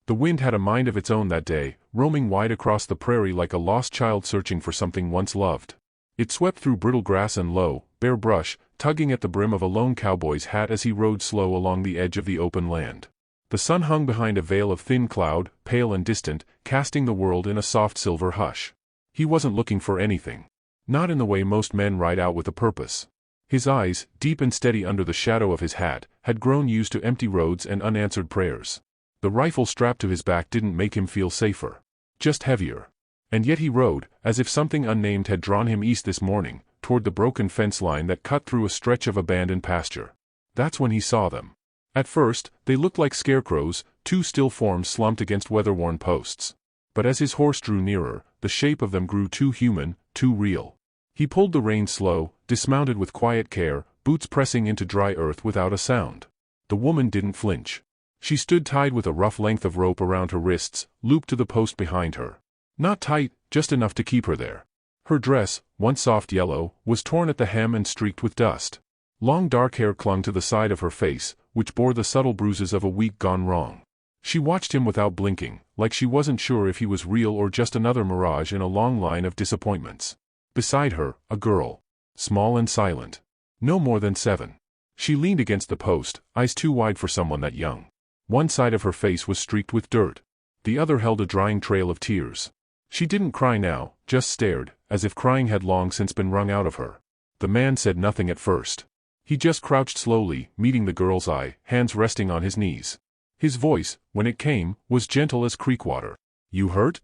The wind had a mind of its own that day, roaming wide across the prairie like a lost child searching for something once loved. It swept through brittle grass and low, bare brush, tugging at the brim of a lone cowboy's hat as he rode slow along the edge of the open land. The sun hung behind a veil of thin cloud, pale and distant, casting the world in a soft silver hush. He wasn't looking for anything. Not in the way most men ride out with a purpose. His eyes, deep and steady under the shadow of his hat, had grown used to empty roads and unanswered prayers. The rifle strapped to his back didn't make him feel safer. Just heavier. And yet he rode, as if something unnamed had drawn him east this morning, toward the broken fence line that cut through a stretch of abandoned pasture. That's when he saw them. At first, they looked like scarecrows, two still forms slumped against weather-worn posts. But as his horse drew nearer, the shape of them grew too human, too real. He pulled the reins slow, dismounted with quiet care, boots pressing into dry earth without a sound. The woman didn't flinch. She stood tied with a rough length of rope around her wrists, looped to the post behind her. Not tight, just enough to keep her there. Her dress, once soft yellow, was torn at the hem and streaked with dust. Long dark hair clung to the side of her face, which bore the subtle bruises of a week gone wrong. She watched him without blinking, like she wasn't sure if he was real or just another mirage in a long line of disappointments. Beside her, a girl. Small and silent. No more than 7. She leaned against the post, eyes too wide for someone that young. One side of her face was streaked with dirt. The other held a drying trail of tears. She didn't cry now, just stared, as if crying had long since been wrung out of her. The man said nothing at first. He just crouched slowly, meeting the girl's eye, hands resting on his knees. His voice, when it came, was gentle as creek water. "You hurt?"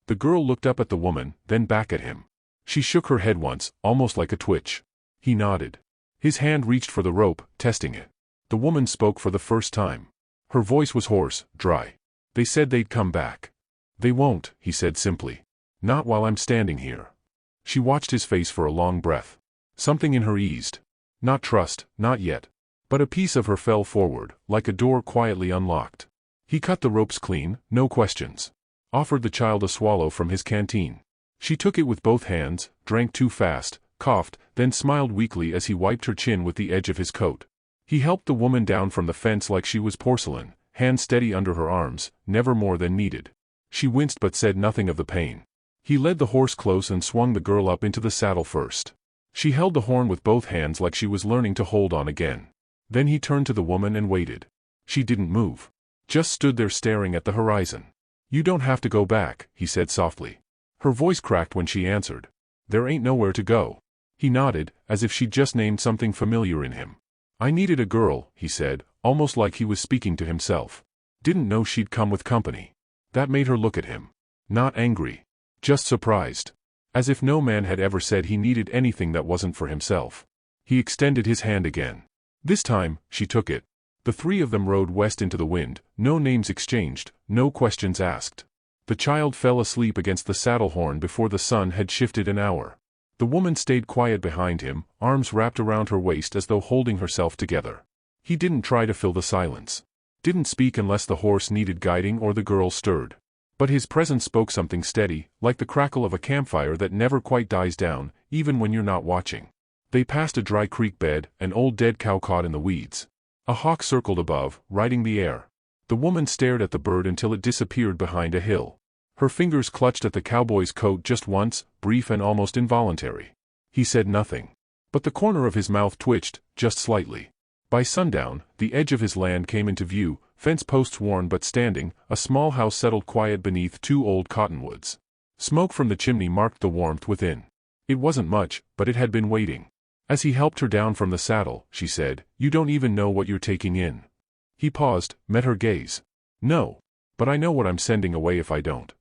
The girl looked up at the woman, then back at him. She shook her head once, almost like a twitch. He nodded. His hand reached for the rope, testing it. The woman spoke for the first time. Her voice was hoarse, dry. "They said they'd come back." "They won't," he said simply. "Not while I'm standing here." She watched his face for a long breath. Something in her eased. Not trust, not yet. But a piece of her fell forward, like a door quietly unlocked. He cut the ropes clean, no questions. Offered the child a swallow from his canteen. She took it with both hands, drank too fast, coughed, then smiled weakly as he wiped her chin with the edge of his coat. He helped the woman down from the fence like she was porcelain, hands steady under her arms, never more than needed. She winced but said nothing of the pain. He led the horse close and swung the girl up into the saddle first. She held the horn with both hands like she was learning to hold on again. Then he turned to the woman and waited. She didn't move. Just stood there staring at the horizon. "You don't have to go back," he said softly. Her voice cracked when she answered. "There ain't nowhere to go." He nodded, as if she'd just named something familiar in him. "I needed a girl," he said, almost like he was speaking to himself. Didn't know she'd come with company. That made her look at him. Not angry. Just surprised. As if no man had ever said he needed anything that wasn't for himself. He extended his hand again. This time, she took it. The three of them rode west into the wind, no names exchanged, no questions asked. The child fell asleep against the saddle horn before the sun had shifted an hour. The woman stayed quiet behind him, arms wrapped around her waist as though holding herself together. He didn't try to fill the silence. Didn't speak unless the horse needed guiding or the girl stirred. But his presence spoke something steady, like the crackle of a campfire that never quite dies down, even when you're not watching. They passed a dry creek bed, an old dead cow caught in the weeds. A hawk circled above, riding the air. The woman stared at the bird until it disappeared behind a hill. Her fingers clutched at the cowboy's coat just once, brief and almost involuntary. He said nothing. But the corner of his mouth twitched, just slightly. By sundown, the edge of his land came into view, fence posts worn but standing, a small house settled quiet beneath 2 old cottonwoods. Smoke from the chimney marked the warmth within. It wasn't much, but it had been waiting. As he helped her down from the saddle, she said, "You don't even know what you're taking in." He paused, met her gaze. "No. But I know what I'm sending away if I don't."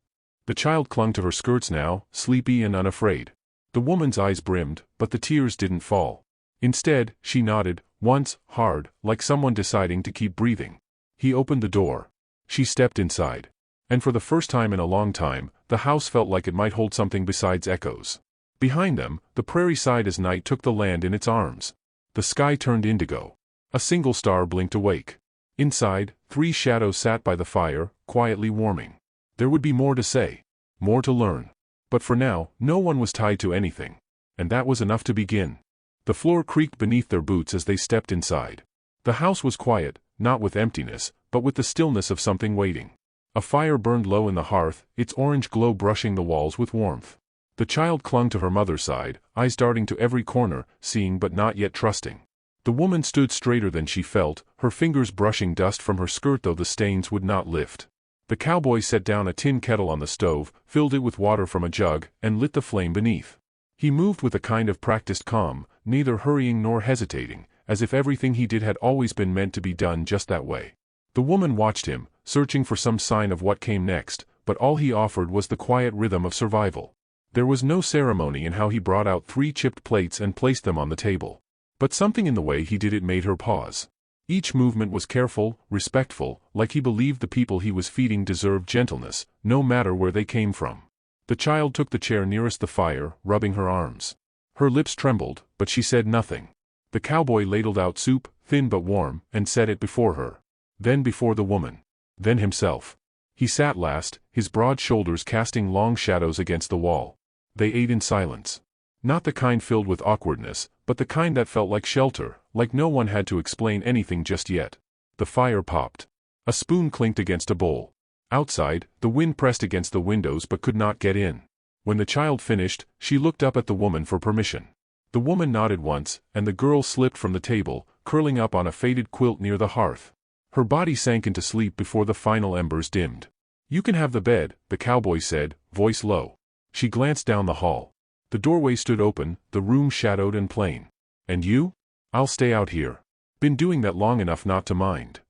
The child clung to her skirts now, sleepy and unafraid. The woman's eyes brimmed, but the tears didn't fall. Instead, she nodded, once, hard, like someone deciding to keep breathing. He opened the door. She stepped inside. And for the first time in a long time, the house felt like it might hold something besides echoes. Behind them, the prairie sighed as night took the land in its arms. The sky turned indigo. A single star blinked awake. Inside, 3 shadows sat by the fire, quietly warming. There would be more to say. More to learn. But for now, no one was tied to anything. And that was enough to begin. The floor creaked beneath their boots as they stepped inside. The house was quiet, not with emptiness, but with the stillness of something waiting. A fire burned low in the hearth, its orange glow brushing the walls with warmth. The child clung to her mother's side, eyes darting to every corner, seeing but not yet trusting. The woman stood straighter than she felt, her fingers brushing dust from her skirt though the stains would not lift. The cowboy set down a tin kettle on the stove, filled it with water from a jug, and lit the flame beneath. He moved with a kind of practiced calm, neither hurrying nor hesitating, as if everything he did had always been meant to be done just that way. The woman watched him, searching for some sign of what came next, but all he offered was the quiet rhythm of survival. There was no ceremony in how he brought out 3 chipped plates and placed them on the table. But something in the way he did it made her pause. Each movement was careful, respectful, like he believed the people he was feeding deserved gentleness, no matter where they came from. The child took the chair nearest the fire, rubbing her arms. Her lips trembled, but she said nothing. The cowboy ladled out soup, thin but warm, and set it before her. Then before the woman. Then himself. He sat last, his broad shoulders casting long shadows against the wall. They ate in silence. Not the kind filled with awkwardness, but the kind that felt like shelter, like no one had to explain anything just yet. The fire popped. A spoon clinked against a bowl. Outside, the wind pressed against the windows but could not get in. When the child finished, she looked up at the woman for permission. The woman nodded once, and the girl slipped from the table, curling up on a faded quilt near the hearth. Her body sank into sleep before the final embers dimmed. "You can have the bed," the cowboy said, voice low. She glanced down the hall. The doorway stood open, the room shadowed and plain. "And you?" "I'll stay out here. Been doing that long enough not to mind."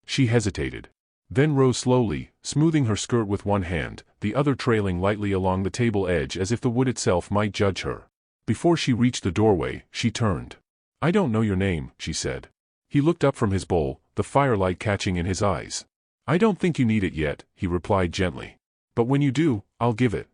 She hesitated. Then rose slowly, smoothing her skirt with one hand, the other trailing lightly along the table edge as if the wood itself might judge her. Before she reached the doorway, she turned. "I don't know your name," she said. He looked up from his bowl, the firelight catching in his eyes. "I don't think you need it yet," he replied gently. "But when you do, I'll give it."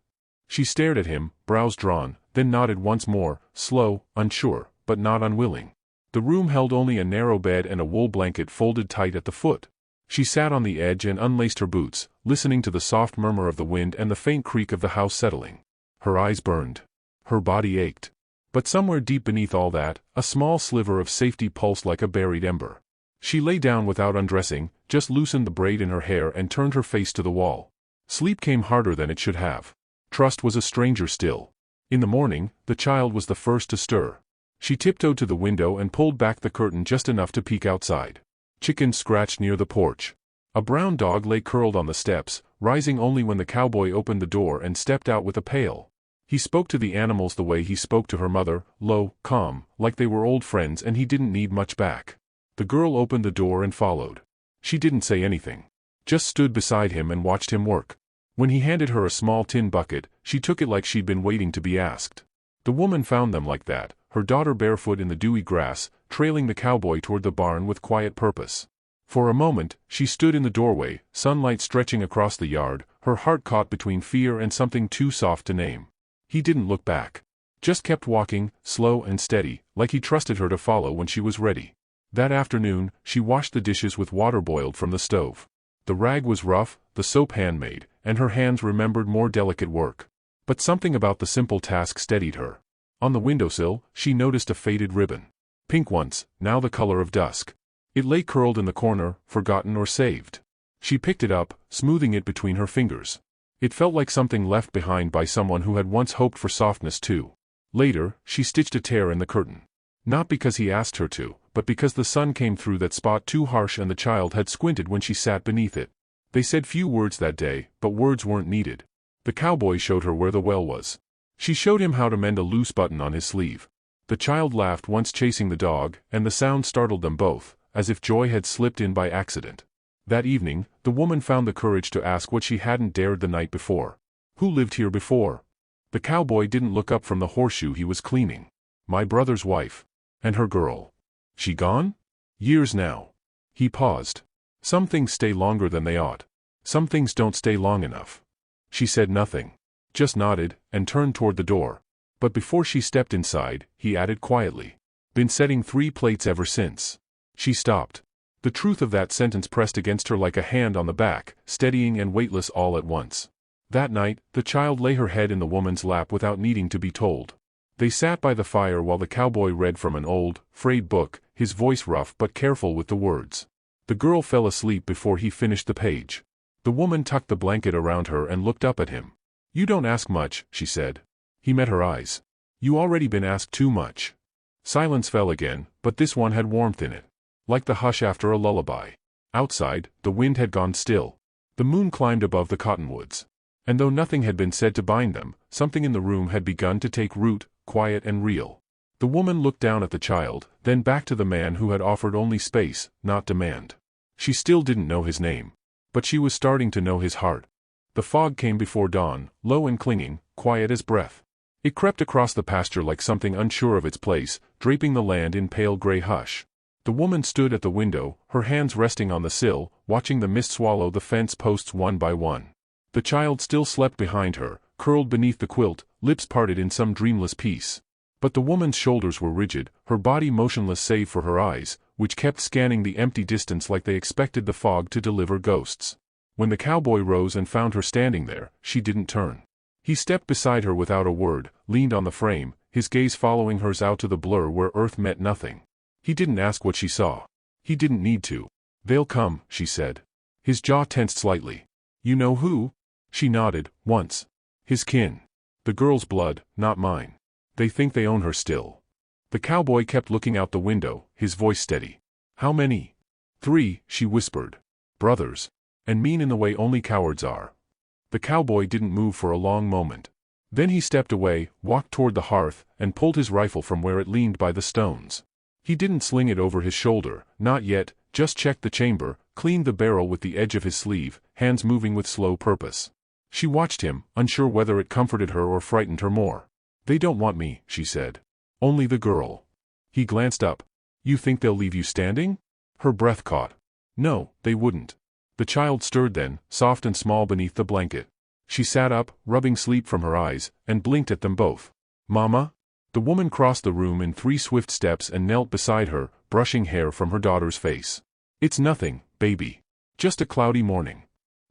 She stared at him, brows drawn, then nodded once more, slow, unsure, but not unwilling. The room held only a narrow bed and a wool blanket folded tight at the foot. She sat on the edge and unlaced her boots, listening to the soft murmur of the wind and the faint creak of the house settling. Her eyes burned. Her body ached. But somewhere deep beneath all that, a small sliver of safety pulsed like a buried ember. She lay down without undressing, just loosened the braid in her hair and turned her face to the wall. Sleep came harder than it should have. Trust was a stranger still. In the morning, the child was the first to stir. She tiptoed to the window and pulled back the curtain just enough to peek outside. Chickens scratched near the porch. A brown dog lay curled on the steps, rising only when the cowboy opened the door and stepped out with a pail. He spoke to the animals the way he spoke to her mother, low, calm, like they were old friends and he didn't need much back. The girl opened the door and followed. She didn't say anything. Just stood beside him and watched him work. When he handed her a small tin bucket, she took it like she'd been waiting to be asked. The woman found them like that, her daughter barefoot in the dewy grass, trailing the cowboy toward the barn with quiet purpose. For a moment, she stood in the doorway, sunlight stretching across the yard, her heart caught between fear and something too soft to name. He didn't look back. Just kept walking, slow and steady, like he trusted her to follow when she was ready. That afternoon, she washed the dishes with water boiled from the stove. The rag was rough, the soap handmade, and her hands remembered more delicate work. But something about the simple task steadied her. On the windowsill, she noticed a faded ribbon. Pink once, now the color of dusk. It lay curled in the corner, forgotten or saved. She picked it up, smoothing it between her fingers. It felt like something left behind by someone who had once hoped for softness too. Later, she stitched a tear in the curtain. Not because he asked her to, but because the sun came through that spot too harsh and the child had squinted when she sat beneath it. They said few words that day, but words weren't needed. The cowboy showed her where the well was. She showed him how to mend a loose button on his sleeve. The child laughed once chasing the dog, and the sound startled them both, as if joy had slipped in by accident. That evening, the woman found the courage to ask what she hadn't dared the night before. "Who lived here before?" The cowboy didn't look up from the horseshoe he was cleaning. "My brother's wife. And her girl. She gone?" "Years now." He paused. "Some things stay longer than they ought. Some things don't stay long enough." She said nothing. Just nodded, and turned toward the door. But before she stepped inside, he added quietly, "Been setting 3 plates ever since." She stopped. The truth of that sentence pressed against her like a hand on the back, steadying and weightless all at once. That night, the child lay her head in the woman's lap without needing to be told. They sat by the fire while the cowboy read from an old, frayed book, his voice rough but careful with the words. The girl fell asleep before he finished the page. The woman tucked the blanket around her and looked up at him. "You don't ask much," she said. He met her eyes. "You already been asked too much." Silence fell again, but this one had warmth in it. Like the hush after a lullaby. Outside, the wind had gone still. The moon climbed above the cottonwoods. And though nothing had been said to bind them, something in the room had begun to take root, quiet and real. The woman looked down at the child, then back to the man who had offered only space, not demand. She still didn't know his name. But she was starting to know his heart. The fog came before dawn, low and clinging, quiet as breath. It crept across the pasture like something unsure of its place, draping the land in pale gray hush. The woman stood at the window, her hands resting on the sill, watching the mist swallow the fence posts one by one. The child still slept behind her, curled beneath the quilt, lips parted in some dreamless peace. But the woman's shoulders were rigid, her body motionless save for her eyes, which kept scanning the empty distance like they expected the fog to deliver ghosts. When the cowboy rose and found her standing there, she didn't turn. He stepped beside her without a word, leaned on the frame, his gaze following hers out to the blur where earth met nothing. He didn't ask what she saw. He didn't need to. "They'll come," she said. His jaw tensed slightly. "You know who?" She nodded, once. "His kin. The girl's blood, not mine. They think they own her still." The cowboy kept looking out the window, his voice steady. "How many?" "3, she whispered. "Brothers. And mean in the way only cowards are." The cowboy didn't move for a long moment. Then he stepped away, walked toward the hearth, and pulled his rifle from where it leaned by the stones. He didn't sling it over his shoulder, not yet, just checked the chamber, cleaned the barrel with the edge of his sleeve, hands moving with slow purpose. She watched him, unsure whether it comforted her or frightened her more. "They don't want me," she said. "Only the girl." He glanced up. "You think they'll leave you standing?" Her breath caught. "No, they wouldn't." The child stirred then, soft and small beneath the blanket. She sat up, rubbing sleep from her eyes, and blinked at them both. "Mama?" The woman crossed the room in 3 swift steps and knelt beside her, brushing hair from her daughter's face. "It's nothing, baby. Just a cloudy morning."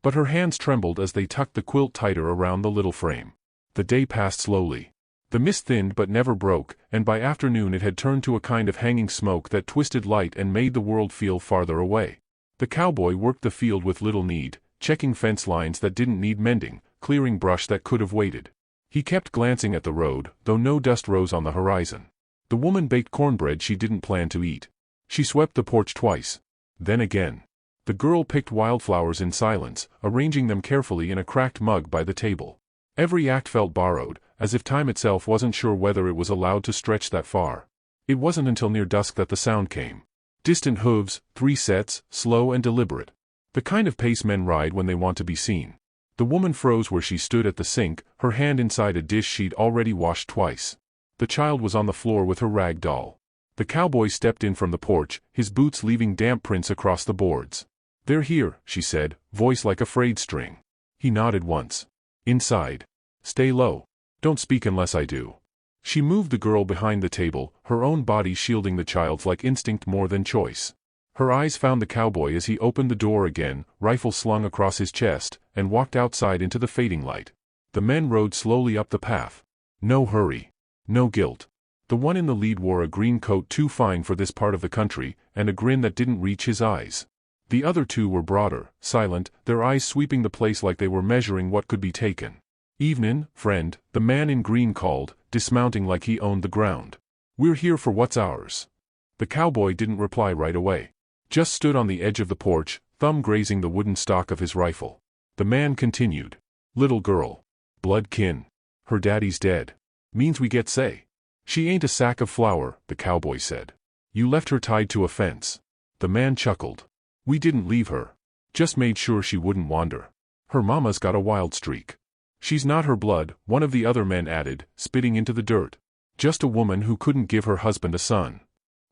But her hands trembled as they tucked the quilt tighter around the little frame. The day passed slowly. The mist thinned but never broke, and by afternoon it had turned to a kind of hanging smoke that twisted light and made the world feel farther away. The cowboy worked the field with little need, checking fence lines that didn't need mending, clearing brush that could have waited. He kept glancing at the road, though no dust rose on the horizon. The woman baked cornbread she didn't plan to eat. She swept the porch twice. Then again. The girl picked wildflowers in silence, arranging them carefully in a cracked mug by the table. Every act felt borrowed, as if time itself wasn't sure whether it was allowed to stretch that far. It wasn't until near dusk that the sound came. Distant hooves, 3 sets, slow and deliberate. The kind of pace men ride when they want to be seen. The woman froze where she stood at the sink, her hand inside a dish she'd already washed twice. The child was on the floor with her rag doll. The cowboy stepped in from the porch, his boots leaving damp prints across the boards. "They're here," she said, voice like a frayed string. He nodded once. "Inside. Stay low. Don't speak unless I do." She moved the girl behind the table, her own body shielding the child's like instinct more than choice. Her eyes found the cowboy as he opened the door again, rifle slung across his chest, and walked outside into the fading light. The men rode slowly up the path. No hurry. No guilt. The one in the lead wore a green coat too fine for this part of the country, and a grin that didn't reach his eyes. The other 2 were broader, silent, their eyes sweeping the place like they were measuring what could be taken. "Evenin', friend," the man in green called, dismounting like he owned the ground. "We're here for what's ours." The cowboy didn't reply right away. Just stood on the edge of the porch, thumb grazing the wooden stock of his rifle. The man continued. "Little girl. Blood kin. Her daddy's dead. Means we get say. She ain't a sack of flour," the cowboy said. "You left her tied to a fence." The man chuckled. "We didn't leave her. Just made sure she wouldn't wander. Her mama's got a wild streak." "She's not her blood," one of the other men added, spitting into the dirt. "Just a woman who couldn't give her husband a son."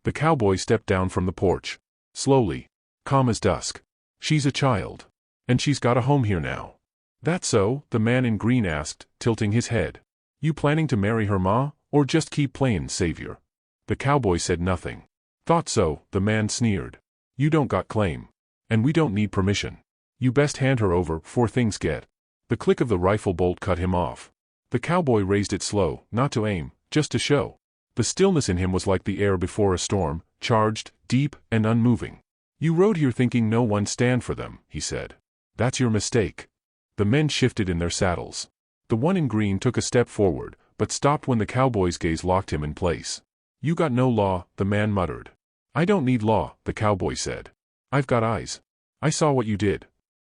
The cowboy stepped down from the porch. Slowly. Calm as dusk. "She's a child. And she's got a home here now." "That so?" the man in green asked, tilting his head. "You planning to marry her ma, or just keep playin' savior?" The cowboy said nothing. "Thought so," the man sneered. "You don't got claim. And we don't need permission. You best hand her over, 'fore things get." The click of the rifle bolt cut him off. The cowboy raised it slow, not to aim, just to show. The stillness in him was like the air before a storm, charged, deep, and unmoving. "You rode here thinking no one stand for them," he said. That's your mistake. The men shifted in their saddles. The one in green took a step forward, but stopped when the cowboy's gaze locked him in place. You got no law, the man muttered. I don't need law, the cowboy said. I've got eyes. I saw what you did.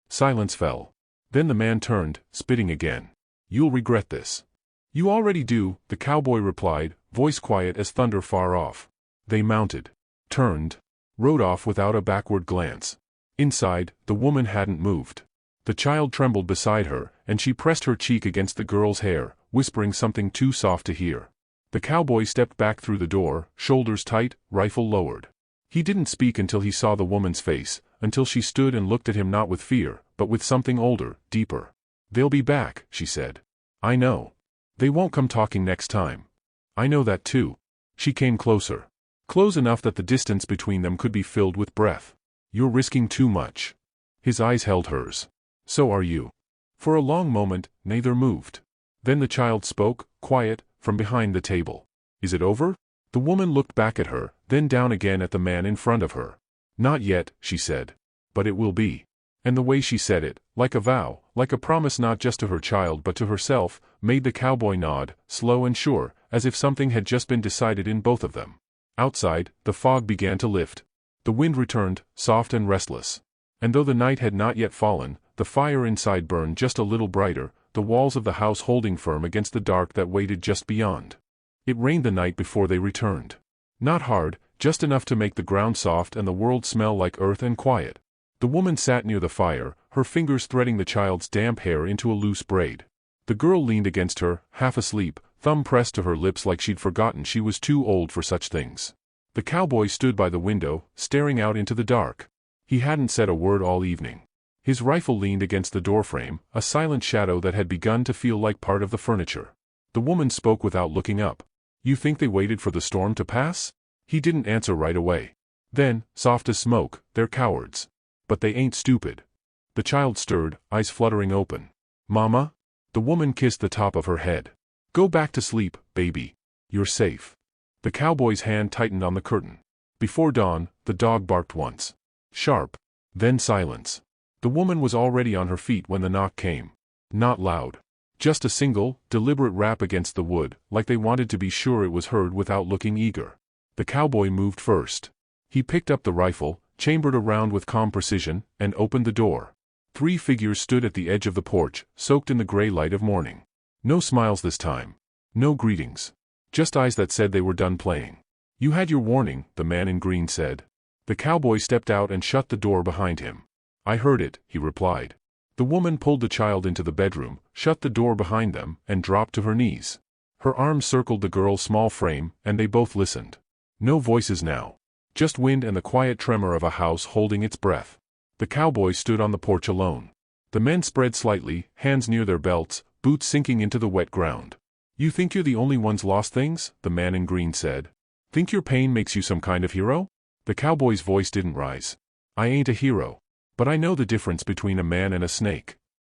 Silence fell. Then the man turned, spitting again. You'll regret this. You already do, the cowboy replied, voice quiet as thunder far off. They mounted, turned, rode off without a backward glance. Inside, the woman hadn't moved. The child trembled beside her, and she pressed her cheek against the girl's hair, whispering something too soft to hear. The cowboy stepped back through the door, shoulders tight, rifle lowered. He didn't speak until he saw the woman's face, until she stood and looked at him not with fear, but with something older, deeper. They'll be back, she said. I know. They won't come talking next time. I know that too. She came closer. Close enough that the distance between them could be filled with breath. You're risking too much. His eyes held hers. So are you. For a long moment, neither moved. Then the child spoke, quiet, from behind the table. Is it over? The woman looked back at her, then down again at the man in front of her. Not yet, she said. But it will be. And the way she said it, like a vow, like a promise not just to her child but to herself, made the cowboy nod, slow and sure, as if something had just been decided in both of them. Outside, the fog began to lift. The wind returned, soft and restless. And though the night had not yet fallen, the fire inside burned just a little brighter, the walls of the house holding firm against the dark that waited just beyond. It rained the night before they returned. Not hard, just enough to make the ground soft and the world smell like earth and quiet. The woman sat near the fire, her fingers threading the child's damp hair into a loose braid. The girl leaned against her, half asleep, thumb pressed to her lips like she'd forgotten she was too old for such things. The cowboy stood by the window, staring out into the dark. He hadn't said a word all evening. His rifle leaned against the doorframe, a silent shadow that had begun to feel like part of the furniture. The woman spoke without looking up. You think they waited for the storm to pass? He didn't answer right away. Then, soft as smoke, they're cowards. But they ain't stupid. The child stirred, eyes fluttering open. Mama? The woman kissed the top of her head. Go back to sleep, baby. You're safe. The cowboy's hand tightened on the curtain. Before dawn, the dog barked once. Sharp. Then silence. The woman was already on her feet when the knock came. Not loud. Just a single, deliberate rap against the wood, like they wanted to be sure it was heard without looking eager. The cowboy moved first. He picked up the rifle, chambered around with calm precision, and opened the door. 3 figures stood at the edge of the porch, soaked in the gray light of morning. No smiles this time. No greetings. Just eyes that said they were done playing. You had your warning, the man in green said. The cowboy stepped out and shut the door behind him. I heard it, he replied. The woman pulled the child into the bedroom, shut the door behind them, and dropped to her knees. Her arms circled the girl's small frame, and they both listened. No voices now. Just wind and the quiet tremor of a house holding its breath. The cowboy stood on the porch alone. The men spread slightly, hands near their belts, boots sinking into the wet ground. You think you're the only ones lost things? The man in green said. Think your pain makes you some kind of hero? The cowboy's voice didn't rise. I ain't a hero. But I know the difference between a man and a snake.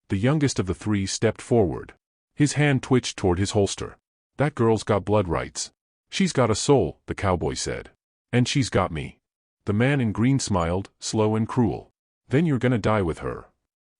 The youngest of the 3 stepped forward. His hand twitched toward his holster. That girl's got blood rights. She's got a soul, the cowboy said. And she's got me. The man in green smiled, slow and cruel. Then you're gonna die with her.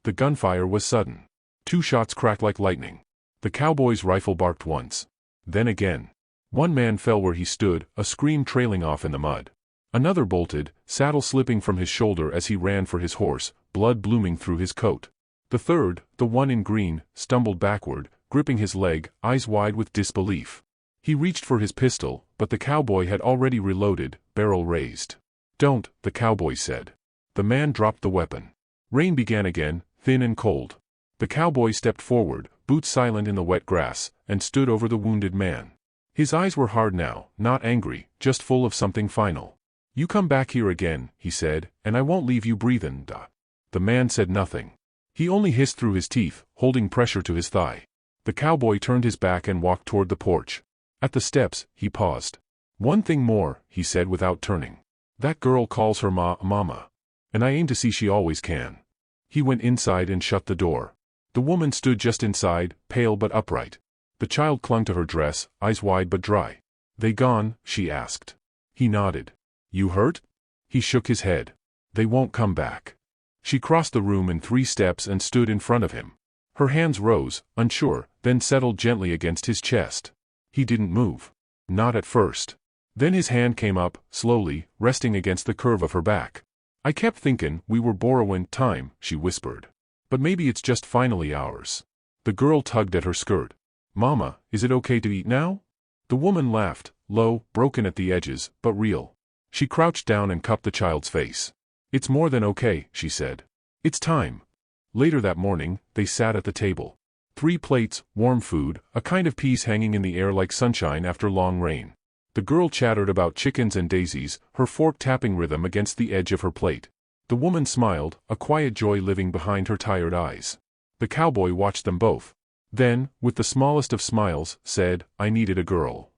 The gunfire was sudden. 2 shots cracked like lightning. The cowboy's rifle barked once. Then again. One man fell where he stood, a scream trailing off in the mud. Another bolted, saddle slipping from his shoulder as he ran for his horse, blood blooming through his coat. The third, the one in green, stumbled backward, gripping his leg, eyes wide with disbelief. He reached for his pistol, but the cowboy had already reloaded, barrel raised. Don't, the cowboy said. The man dropped the weapon. Rain began again, thin and cold. The cowboy stepped forward, boots silent in the wet grass, and stood over the wounded man. His eyes were hard now, not angry, just full of something final. You come back here again, he said, and I won't leave you breathin'. The man said nothing. He only hissed through his teeth, holding pressure to his thigh. The cowboy turned his back and walked toward the porch. At the steps, he paused. One thing more, he said without turning. That girl calls her mama. And I aim to see she always can. He went inside and shut the door. The woman stood just inside, pale but upright. The child clung to her dress, eyes wide but dry. They gone? She asked. He nodded. You hurt? He shook his head. They won't come back. She crossed the room in 3 steps and stood in front of him. Her hands rose, unsure, then settled gently against his chest. He didn't move. Not at first. Then his hand came up, slowly, resting against the curve of her back. "I kept thinkin' we were borrowin' time," she whispered. "But maybe it's just finally ours." The girl tugged at her skirt. "Mama, is it okay to eat now?" The woman laughed, low, broken at the edges, but real. She crouched down and cupped the child's face. "It's more than okay," she said. "It's time." Later that morning, they sat at the table. 3 plates, warm food, a kind of peace hanging in the air like sunshine after long rain. The girl chattered about chickens and daisies, her fork tapping rhythm against the edge of her plate. The woman smiled, a quiet joy living behind her tired eyes. The cowboy watched them both. Then, with the smallest of smiles, said, "I needed a girl."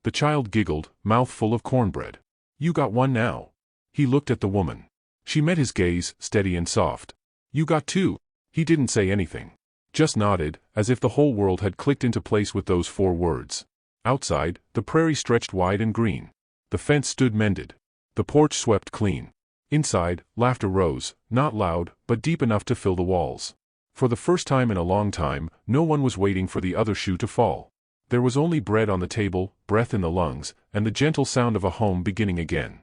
The child giggled, mouth full of cornbread. "You got one now." He looked at the woman. She met his gaze, steady and soft. "You got 2. He didn't say anything. Just nodded, as if the whole world had clicked into place with those 4 words. Outside, the prairie stretched wide and green. The fence stood mended. The porch swept clean. Inside, laughter rose, not loud, but deep enough to fill the walls. For the first time in a long time, no one was waiting for the other shoe to fall. There was only bread on the table, breath in the lungs, and the gentle sound of a home beginning again.